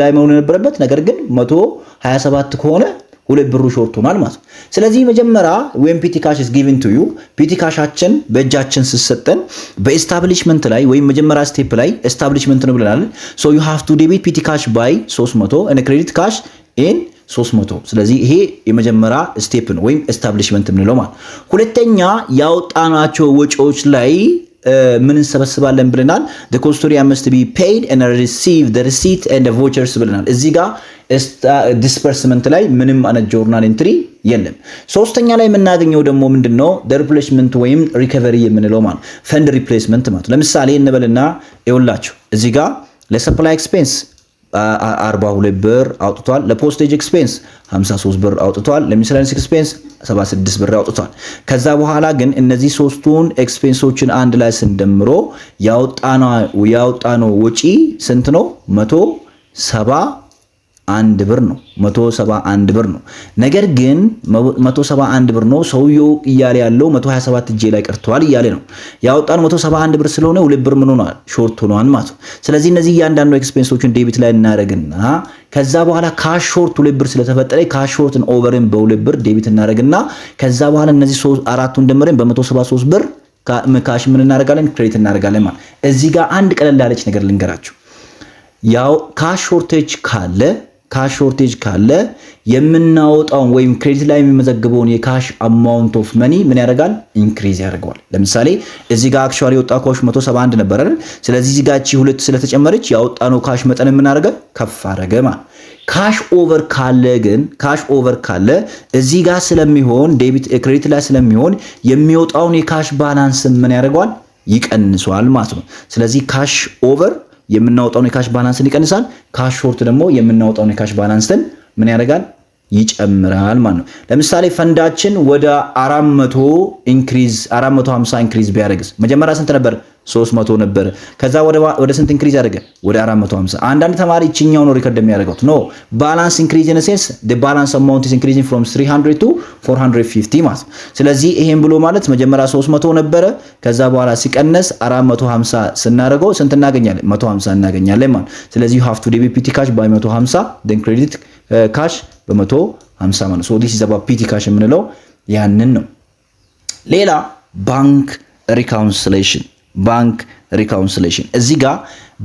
ላይ መሆን የነበረበት ነገር ግን 127 ከሆነ 2 ብሩ ሾርት ሆኗል ማለት ስለዚህ መጀመሪያ when pt cash is given to you pt cashአችን በእጃችን ሲሰጠን በኤስታብሊሽመንት ላይ ወይ መጀመሪያ ስቴፕ ላይ ኤስታብሊሽመንት ነው ብለናል so you have to debit pt cash by 300 and credit cash in 300 ስለዚህ ይሄ የመጀመሪያ ስቴፕ ነው ወይም ኤስታብሊሽመንት ምንለው ማለት ሁለተኛ ያወጣናቸው ወጪዎች ላይ ምን እንሰበስባለን ብለናል the custodian must be paid and receive the receipt and the vouchers ብለናል እዚህ ጋር ዲስፐርስመንት ላይ ምንም አይነት ጆርናል ኤንትሪ የለም ሶስተኛ ላይ የምናገኘው ደግሞ ምንድነው the replacement ወይም recovery የምንለው ማለት ፈንድ ሪፕሌስመንት ማለት ለምሳሌ እንበልና ይኸውላችሁ እዚህ ጋር ለሰፕላይ ኤክስፔንስ 42 ብር አውጥቷል ለፖስቴጅ ኤክስፔንስ 53 ብር አውጥቷል ለሚስላንስ ኤክስፔንስ 76 ብር አውጥቷል ከዛ በኋላ ግን እነዚህ ሶስቱን ኤክስፔንሶችን አንድ ላይ ስንደምሮ ያወጣነው ወጪ ስንት ነው 171 ብር ነው 171 ብር ነው ነገር ግን 171 ብር ነው ሰውየው እያለ ያለው 127 እጄ ላይ ቀርቷል እያለ ነው ያወጣነው 171 ብር ስለሆነ 2 ብር ምን ሆኗል ሾርት ሆኗል ማለት ስለዚህ እነዚህ ያንዳንዱ ኤክስፔንሶችን ዴቢት ላይ እናረግና ከዛ በኋላ ካሽ ሾርት 2 ብር ስለተፈጠረ ካሽ ሾርትን ኦቨርን በ2 ብር ዴቢት እናረግና ከዛ በኋላ እነዚህ አራቱን ደምረን በ173 ብር ካሽ ምን እናረጋለን ክሬዲት እናረጋለን ማለት እዚህ ጋር አንድ ቀለል ያለች ነገር ልንገራችሁ ያው ካሽ ሾርቴጅ ካለ የምናወጣውን ወይም ክሬዲት ላይ የሚመዘግበውን የካሽ አማውንት ኦፍ መኒ ምን ያደርጋል ኢንክሪዝ ያደርጋል ለምሳሌ እዚህ ጋር አክቹአሊ የወጣው ካሽ 171 ነበር አይደል ስለዚህ እዚህ ጋር እቺ 2 ስለተጨመረች ያወጣነው ካሽ መጠን ምን አደረገ ከፍ አደረገ ማለት ካሽ ኦቨር ካለ እዚህ ጋር ስለሚሆን ዴቢት ክሬዲት ላይ ስለሚሆን የሚወጣውን የካሽ ባላንስ ምን ያደርጋል ይቀንሷል ማለት ነው ስለዚህ ካሽ ኦቨር የምናወጣውን የካሽ ባላንስን ይቀንሳል ካሽ ሾርት ደግሞ የምናወጣውን የካሽ ባላንስን ምን ያደርጋል ይጨምራል ማለት ነው ለምሳሌ ፈንዳችን ወደ 450 ኢንክሪዝ ቢያደርግስ መጀመሪያ ስንት ነበር 300 ነበር ከዛ ወደ ስንት ኢንክሪዝ ያደረገ ወደ 450 አንዳንድ ተማሪ እቺኛው ነው ሪከርድ የሚያደርገው ኖ ባላንስ ኢንክሪዝ ኢን ሴንስ the balance amount is increasing from 300 to 450 ማለት ስለዚህ ይሄን ብሎ ማለት መጀመሪያ 300 ነበረ ከዛ በኋላ ሲቀነስ 450 ስናደርገው ስንት እናገኛለን 150 እናገኛለን ማለት ስለዚህ you have to debit pt cash by 150 then credit cash በ150 ማለት so this is about pt cash የምንለው ያንን ነው ሌላ ባንክ ሪካውንስሌሽን እዚህ ጋር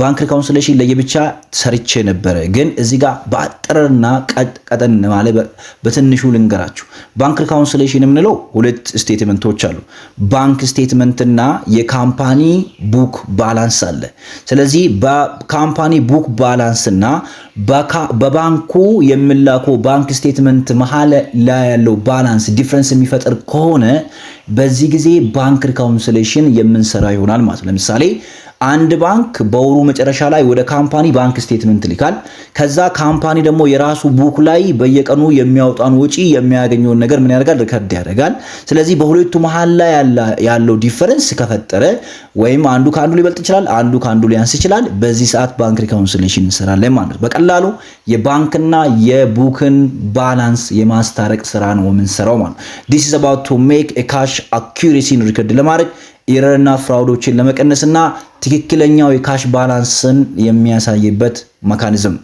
ባንክ ሪካውንስሌሽን ለየብቻ ሰርቼ ነበር ግን እዚህ ጋር በአጥርና ቀጠን ማለት በትንሹ ልንገራችሁ ባንክ ሪካውንስሌሽን የምንለው ሁለት ስቴትመንቶች አሉ ባንክ ስቴትመንትና የካምፓኒ ቡክ ባላንስ አለ ስለዚህ በካምፓኒ ቡክ ባላንስና በባንኩ የሚላከው ባንክ ስቴትመንት መሃል ላይ ያለው ባላንስ ዲፈረንስ የሚፈጥር ከሆነ በዚህ ጊዜ ባንክ ሪካውንስሌሽን የምንሰራ ይሆናል ማለት ለምሳሌ አንድ ባንክ በወሩ መጨረሻ ላይ ወደ ካምፓኒ ባንክ ስቴትመንት ልካል ከዛ ካምፓኒ ደግሞ የራሱ ቡክ ላይ በየቀኑ የሚያወጣውን ወጪ የሚያገኘውን ነገር ምን ያደርጋል ሪከርድ ያደርጋል ስለዚህ በሁለቱ መሃል ላይ ያለው ዲፈረንስ ከፈጠረ ወይም አንዱ ካንዱ ሊበልጥ ይችላል አንዱ ካንዱ ሊያንስ ይችላል በዚህ ሰዓት ባንክ ሪካውንስሌሽን እንሰራለን ማለት በቀላሉ የባንክና የቡክን ባላንስ የማስታረቅ ስራ ነው የምንሰራው ማለት this is about to make a cash accuracy record ለማድረግ ኤረርና ፍራውዶችን ለመቀነስና ትክክለኛው የካሽ ባላንስን የሚያሳይበት ሜካኒዝም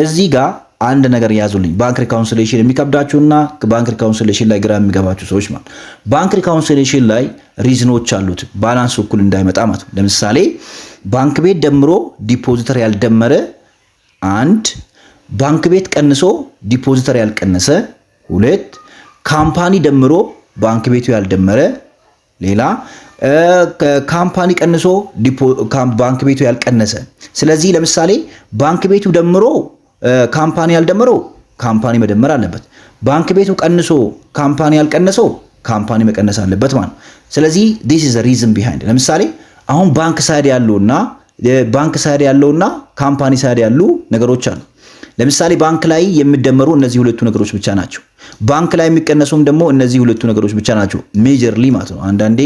እዚህ ጋር አንድ ነገር ያዙልኝ። ባንክ ሪካውንሲሌሽን የሚከብዳችሁና ባንክ ሪካውንሲሌሽን ላይ ግራ የሚገባችሁ ሰዎች ማለት ባንክ ሪካውንሲሌሽን ላይ ሪዝኖች አሉት ባላንስ እኩል እንዳይመጣ ማለት ነው። ለምሳሌ ባንክ ቤት ደምሮ ዲፖዚተር ያልደመረ አንድ፣ ባንክ ቤት ቀንሶ ዲፖዚተር ያልቀነሰ ሁለት፣ ካምፓኒ ደምሮ ባንክ ቤቱ ያልደመረ ሌላ፣ ካምፓኒ ቀንሶ ባንክ ቤቱ ያልቀነሰ። ስለዚህ ለምሳሌ ባንክ ቤቱ ደምሮ ካምፓኒ ያልደመረው ካምፓኒ መደመር አለበት። ባንክ ቤቱ ቀንሶ ካምፓኒ ያልቀነሰው ካምፓኒ መቀነስ አለበት ማለት ነው። ስለዚህ this is the reason behind። ለምሳሌ አሁን ባንክ ሳይድ ያለውና ካምፓኒ ሳይድ ያሉ ነገሮች አሉ። ለምሳሌ ባንክ ላይ የሚደመሩ እነዚህ ሁለቱ ነገሮች ብቻ ናቸው። ባንክ ላይ የሚቀነሱም ደግሞ እነዚህ ሁለቱ ነገሮች ብቻ ናቸው። ሜጀርሊ ማለት ነው። አንዳንዴ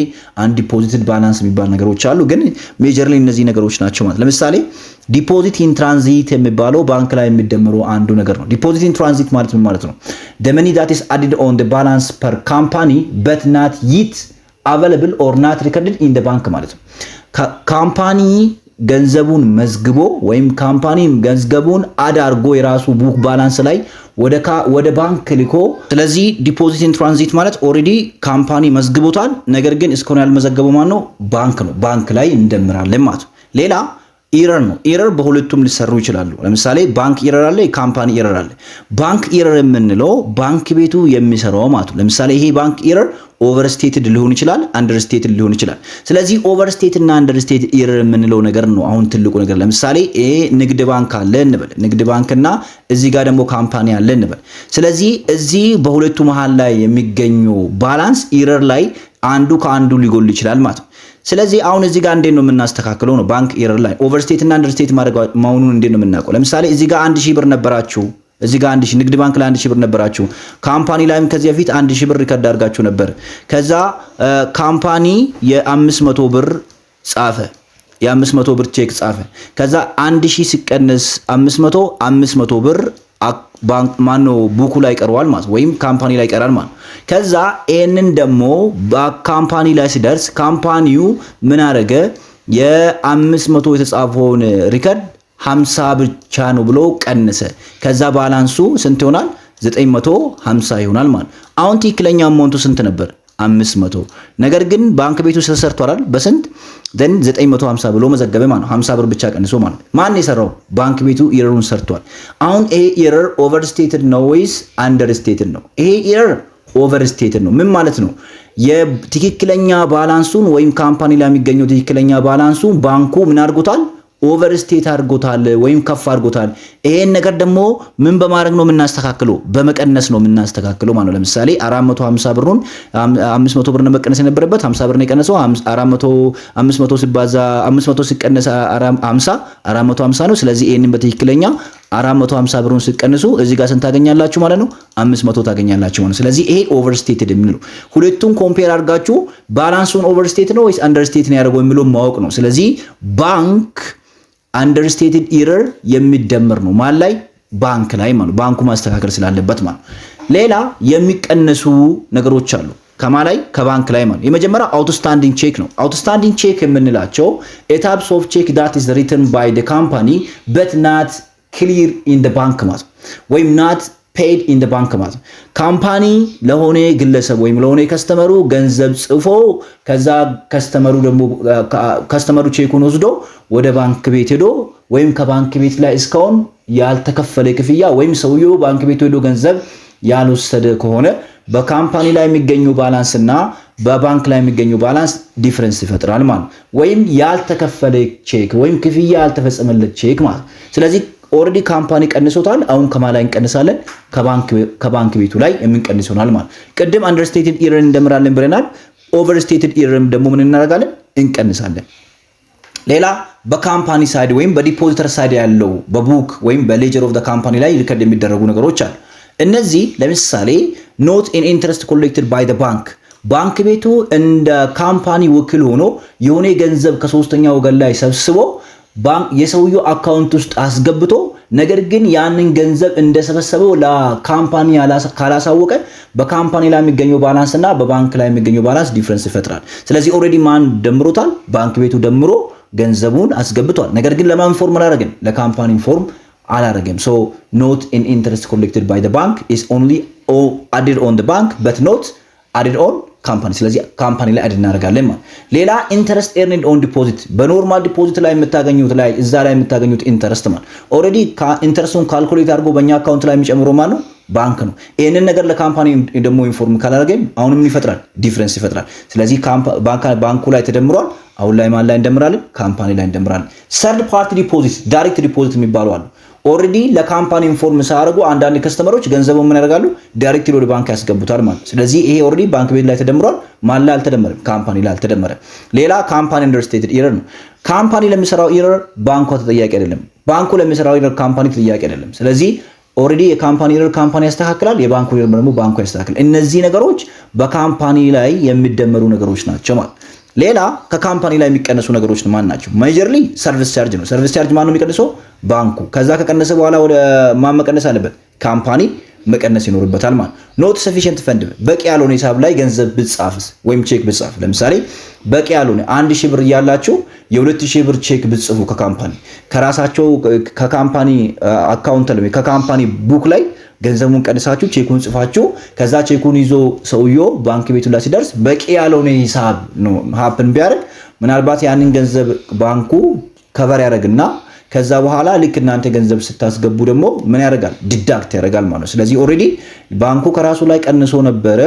አንዲፖዚትድ ባላንስ የሚባል ነገሮች አሉ፣ ግን ሜጀርሊ እነዚህ ነገሮች ናቸው ማለት። ለምሳሌ ዲፖዚት ኢን ትራንዚት የሚባለው ባንክ ላይ የሚደመሩ አንዱ ነገር ነው። ዲፖዚት ኢን ትራንዚት ማለት ምን ማለት ነው? the money that is added on the balance per company but not yet available or not recorded in the bank ማለት ነው። ካምፓኒ ገንዘቡን መዝግቦ ወይም ካምፓኒ ገንዘቡን አዳርጎ የራሱ ቡክ ባላንስ ላይ ወደ ባንክ ልኮ። ስለዚህ ዲፖዚት ኢን ትራንዚት ማለት ኦሬዲ ካምፓኒ መዝግቦታል፣ ነገር ግን እስካሁን ያልመዘገበው ማን ነው? ባንክ ነው። ባንክ ላይ እንደምራለን ማለት ነው። ሌላ ኢረር ነው። ኢረር በሁለቱም ሊሰሩ ይችላሉ። ለምሳሌ ባንክ ኢረር አለ፣ ካምፓኒ ኢረር አለ። ባንክ ኢረር የምንለው ባንክ ቤቱ የሚሰራው ማለት ነው። ለምሳሌ ይሄ ባንክ ኢረር ኦቨርስቴትድ ሊሆን ይችላል፣ አንደርስቴትድ ሊሆን ይችላል። ስለዚህ ኦቨርስቴት እና አንደርስቴት ኢረር የምንለው ነገር ነው አሁን ትልቁ ነገር። ለምሳሌ ይሄ ንግድ ባንክ አለ እንበል፣ ንግድ ባንክና እዚህ ጋር ደግሞ ካምፓኒ አለ እንበል። ስለዚህ እዚህ በሁለቱ መሃል ላይ የሚገኘው ባላንስ ኢረር ላይ አንዱ ከአንዱ ሊጎል ይችላል ማለት ነው። ስለዚህ አሁን እዚህ ጋር እንዴት ነው የምናስተካክለው ነው? ባንክ ኢረር ላይ ኦቨርስቴት እና አንደርስቴት ማድረግ መሆኑን እንዴት ነው የምናውቀው? ለምሳሌ እዚህ ጋር 1000 ብር ነበራችሁ፣ እዚህ ጋር 1000 ንግድ ባንክ ላይ 1000 ብር ነበራችሁ። ካምፓኒ ላይም ከዚህ በፊት 1000 ብር ሪከርድ አድርጋችሁ ነበር። ከዛ ካምፓኒ የ500 ብር ጻፈ፣ የ500 ብር ቼክ ጻፈ። ከዛ 1000 ሲቀነስ 500 ብር ባንክ ማነው ቡኩ ላይ ቀርዋል ማለት ወይም ካምፓኒ ላይ ቀራል ማለት። ከዛ ይሄንን ደግሞ በካምፓኒ ላይ ሲደርስ ካምፓኒው ምን አደረገ? የ500 የተጻፈውን ሪከርድ 50 ብቻ ነው ብሎ ቀነሰ። ከዛ ባላንሱ ስንት ይሆናል? 950 ይሆናል ማለት። አሁን ትክክለኛ አማውንቱ ስንት ነበር? 500። ነገር ግን ባንክ ቤቱ ተሰርቷል በስንት ዘን 950 ብሎ መዘገበ ማለት 50 ብር ብቻ ቀንሶ ማለት። ማን የሰራው? ባንክ ቤቱ ኢረሩን ሰርቷል። አሁን ይሄ ኢረር ኦቨርስቴትድ ነው ወይስ አንደርስቴትድ ነው? ይሄ ኢረር ኦቨርስቴትድ ነው። ምን ማለት ነው? የትክክለኛ ባላንሱን ወይም ካምፓኒ ላይ የሚገኘው ትክክለኛ ባላንሱን ባንኩ ምን አድርጎታል? ኦቨርስቴት አድርጎታል ወይም ከፍ አድርጎታል። ይሄን ነገር ደግሞ ምን በማድረግ ነው የምናስተካክለው? በመቀነስ ነው የምናስተካክለው ማለት ነው። ለምሳሌ 450 ብሩን 500 ብር ነው መቀነስ የነበረበት፣ 50 ብር ነው የቀነሰው። 500 ሲባዛ 500 ሲቀነስ 50 450 ነው። ስለዚህ ይሄንን በትክክለኛ 450 ብሩን ሲቀንሱ እዚህ ጋር ስንት ታገኛላችሁ ማለት ነው? 500 ታገኛላችሁ ማለት ነው። ስለዚህ ይሄ ኦቨርስቴትድ የሚለው ሁለቱን ኮምፔር አድርጋችሁ ባላንሱን ኦቨርስቴት ነው ወይስ አንደርስቴት ነው ያደርገው የሚለው ማወቅ ነው። ስለዚህ ባንክ አንደርስቴትድ ኢረር የሚደመር ነው ማን ላይ? ባንክ ላይ ማለት ባንኩ ማስተካከል ስላለበት ማለት። ሌላ የሚቀነሱ ነገሮች አሉ ከማን ላይ? ከባንክ ላይ ማለት። የመጀመሪያ አውትስታንዲንግ ቼክ ነው። አውትስታንዲንግ ቼክ የምንላቸው ታይፕስ ኦፍ ቼክ ዳት ኢዝ ሪተን ባይ ዘ ካምፓኒ በት ናት ክሊር ኢን ዘ ባንክ ማለት ወይም ናት ፔድ ኢን ዘ ባንክ ማለት። ካምፓኒ ለሆነ ግለሰብ ወይም ለሆነ ከስተመሩ ገንዘብ ጽፎ ከዛ ከስተመሩ ቼኩን ወስዶ ወደ ባንክ ቤት ሄዶ ወይም ከባንክ ቤት ላይ እስካሁን ያልተከፈለ ክፍያ ወይም ሰውየው ባንክ ቤት ሄዶ ገንዘብ ያልወሰደ ከሆነ በካምፓኒ ላይ የሚገኘው ባላንስ እና በባንክ ላይ የሚገኘው ባላንስ ዲፈረንስ ይፈጥራል ማለት ወይም ያልተከፈለ ቼክ ወይም ክፍያ ያልተፈጸመለት ቼክ ማለት። ስለዚህ ኦሬዲ ካምፓኒ ቀንሶታል። አሁን ከማን ላይ እንቀንሳለን? ከባንክ ቤቱ ላይ የምንቀንስ ይሆናል ማለት። ቅድም አንደርስቴትድ ኢረር እንደምራለን ብለናል። ኦቨርስቴትድ ኢረር ደግሞ ምን እናደርጋለን? እንቀንሳለን። ሌላ በካምፓኒ ሳይድ ወይም በዲፖዚተር ሳይድ ያለው በቡክ ወይም በሌጀር ኦፍ ዘ ካምፓኒ ላይ ሪከርድ የሚደረጉ ነገሮች አሉ። እነዚህ ለምሳሌ ኖት ኢን ኢንትረስት ኮሌክትድ ባይ ዘ ባንክ፣ ባንክ ቤቱ እንደ ካምፓኒ ወኪል ሆኖ የሆነ ገንዘብ ከሶስተኛ ወገን ላይ ሰብስቦ የሰውየው አካውንት ውስጥ አስገብቶ ነገር ግን ያንን ገንዘብ እንደሰበሰበው ለካምፓኒ ካላሳወቀ በካምፓኒ ላይ የሚገኘው ባላንስ እና በባንክ ላይ የሚገኘው ባላንስ ዲፈረንስ ይፈጥራል። ስለዚህ ኦሬዲ ማን ደምሮታል? ባንክ ቤቱ ደምሮ ገንዘቡን አስገብቷል። ነገር ግን ለማን ኢንፎርም አላደረገም? ለካምፓኒ ኢንፎርም አላረገም። ሶ ኖት ኢን ኢንትረስት ኮሌክትድ ባይ ዘ ባንክ ኢዝ ኦንሊ አድድ ኦን ዘ ባንክ በት ኖት አድድ ኦን ካምፓኒ። ስለዚህ ካምፓኒ ላይ አድ እናደርጋለን ማለት። ሌላ ኢንተረስት ኤርንድ ኦን ዲፖዚት፣ በኖርማል ዲፖዚት ላይ የምታገኙት ላይ እዛ ላይ የምታገኙት ኢንተረስት ማለት ኦልሬዲ ኢንተረስቱን ካልኩሌት አድርጎ በእኛ አካውንት ላይ የሚጨምረው ማለት ነው ባንክ ነው። ይህንን ነገር ለካምፓኒ ደግሞ ኢንፎርም ካላደረገኝ አሁን ምን ይፈጥራል? ዲፍረንስ ይፈጥራል። ስለዚህ ባንኩ ላይ ተደምሯል። አሁን ላይ ማን ላይ እንደምራለን? ካምፓኒ ላይ እንደምራለን። ሰርድ ፓርቲ ዲፖዚት፣ ዳይሬክት ዲፖዚት የሚባሉ አሉ። ኦልሬዲ ለካምፓኒ ኢንፎርም ሳያደርጉ አንዳንድ ከስተመሮች ገንዘቡን ምን ያደርጋሉ? ዳይሬክት ወደ ባንክ ያስገቡታል ማለት። ስለዚህ ይሄ ኦልሬዲ ባንክ ቤት ላይ ተደምሯል። ማን ላይ አልተደመረም? ካምፓኒ ላይ አልተደመረም። ሌላ ካምፓኒ አንደርስቴትድ ኢረር ነው። ካምፓኒ ለሚሰራው ኢረር ባንኩ ተጠያቂ አይደለም። ባንኩ ለሚሰራው ኢረር ካምፓኒ ተጠያቂ አይደለም። ስለዚህ ኦልሬዲ የካምፓኒ ኢረር ካምፓኒ ያስተካክላል፣ የባንኩ ኢረር ደግሞ ባንኩ ያስተካክላል። እነዚህ ነገሮች በካምፓኒ ላይ የሚደመሩ ነገሮች ናቸው ማለት። ሌላ ከካምፓኒ ላይ የሚቀነሱ ነገሮች ማን ናቸው? ሜጀርሊ ሰርቪስ ቻርጅ ነው። ሰርቪስ ቻርጅ ማን ነው የሚቀንሰው? ባንኩ። ከዛ ከቀነሰ በኋላ ወደ ማን መቀነስ አለበት? ካምፓኒ መቀነስ ይኖርበታል ማለት። ኖት ሰፊሽንት ፈንድ፣ በቂ ያልሆነ ሂሳብ ላይ ገንዘብ ብጻፍስ ወይም ቼክ ብጻፍ፣ ለምሳሌ በቂ ያልሆነ 1000 ብር እያላችሁ የ2000 ብር ቼክ ብጽፉ ከካምፓኒ ከራሳቸው ከካምፓኒ አካውንት ላይ ከካምፓኒ ቡክ ላይ ገንዘቡን ቀንሳችሁ ቼኩን ጽፋችሁ ከዛ ቼኩን ይዞ ሰውየው ባንክ ቤቱ ላይ ሲደርስ በቂ ያልሆነ ሂሳብ ነው ሀፕን ቢያደርግ ምናልባት ያንን ገንዘብ ባንኩ ከቨር ያደርግና ከዛ በኋላ ልክ እናንተ ገንዘብ ስታስገቡ ደግሞ ምን ያደርጋል? ዲዳክት ያደርጋል ማለት ነው። ስለዚህ ኦልሬዲ ባንኩ ከራሱ ላይ ቀንሶ ነበረ።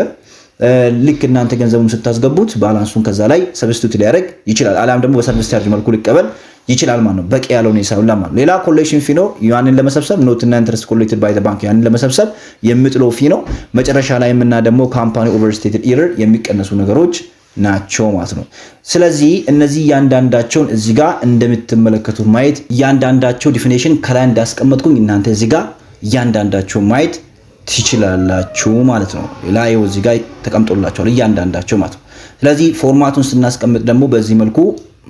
ልክ እናንተ ገንዘቡን ስታስገቡት ባላንሱን ከዛ ላይ ሰብስቲቱት ሊያደርግ ይችላል። አላም ደግሞ በሰርቪስ ቻርጅ መልኩ ሊቀበል ይችላል ማለት ነው። በቂ ያለውን ሂሳብ ማለት ነው። ሌላ ኮሌክሽን ፊ ነው። ያንን ለመሰብሰብ ኖት እና ኢንትረስት ኮሌክትድ ባይ ዘ ባንክ ያንን ለመሰብሰብ የምጥለው ፊ ነው። መጨረሻ ላይ እና ደግሞ ካምፓኒ ኦቨርስቴትድ ኢረር የሚቀነሱ ነገሮች ናቸው ማለት ነው። ስለዚህ እነዚህ እያንዳንዳቸውን እዚህ ጋር እንደምትመለከቱት ማየት እያንዳንዳቸው ዲፊኒሽን ከላይ እንዳስቀመጥኩኝ እናንተ እዚህ ጋር እያንዳንዳቸው ማየት ትችላላችሁ ማለት ነው። ላይ እዚህ ጋር ተቀምጦላችኋል እያንዳንዳቸው ማለት ነው። ስለዚህ ፎርማቱን ስናስቀምጥ ደግሞ በዚህ መልኩ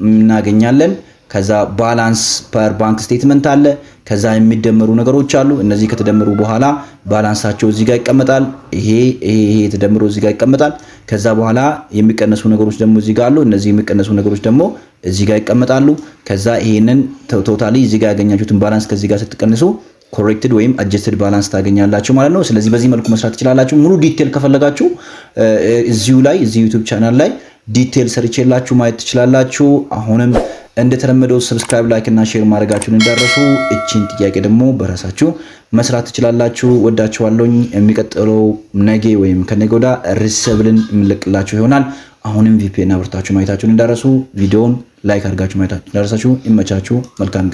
እናገኛለን። ከዛ ባላንስ ፐር ባንክ ስቴትመንት አለ። ከዛ የሚደመሩ ነገሮች አሉ። እነዚህ ከተደመሩ በኋላ ባላንሳቸው እዚህ ጋር ይቀመጣል። ይሄ ተደምሮ እዚህ ጋር ይቀመጣል። ከዛ በኋላ የሚቀነሱ ነገሮች ደግሞ እዚህ ጋር አሉ። እነዚህ የሚቀነሱ ነገሮች ደግሞ እዚህ ጋር ይቀመጣሉ። ከዛ ይሄንን ቶታሊ እዚህ ጋር ያገኛችሁትን ባላንስ ከዚህ ጋር ስትቀንሱ ኮሬክትድ ወይም አጀስትድ ባላንስ ታገኛላችሁ ማለት ነው። ስለዚህ በዚህ መልኩ መስራት ትችላላችሁ። ሙሉ ዲቴል ከፈለጋችሁ እዚሁ ላይ እዚህ ዩቲዩብ ቻናል ላይ ዲቴል ሰርቼላችሁ ማየት ትችላላችሁ። አሁንም እንደተለመደው ሰብስክራይብ፣ ላይክ እና ሼር ማድረጋችሁን እንዳረሱ። እቺን ጥያቄ ደግሞ በራሳችሁ መስራት ትችላላችሁ። ወዳችኋለሁ። የሚቀጥለው ነገ ወይም ከነገ ወዲያ ሪሰብልን የምንለቅላችሁ ይሆናል። አሁንም ቪፒኤን አብርታችሁ ማየታችሁን እንዳረሱ። ቪዲዮውን ላይክ አድርጋችሁ ማየታችሁን እንዳረሳችሁ። ይመቻችሁ። መልካም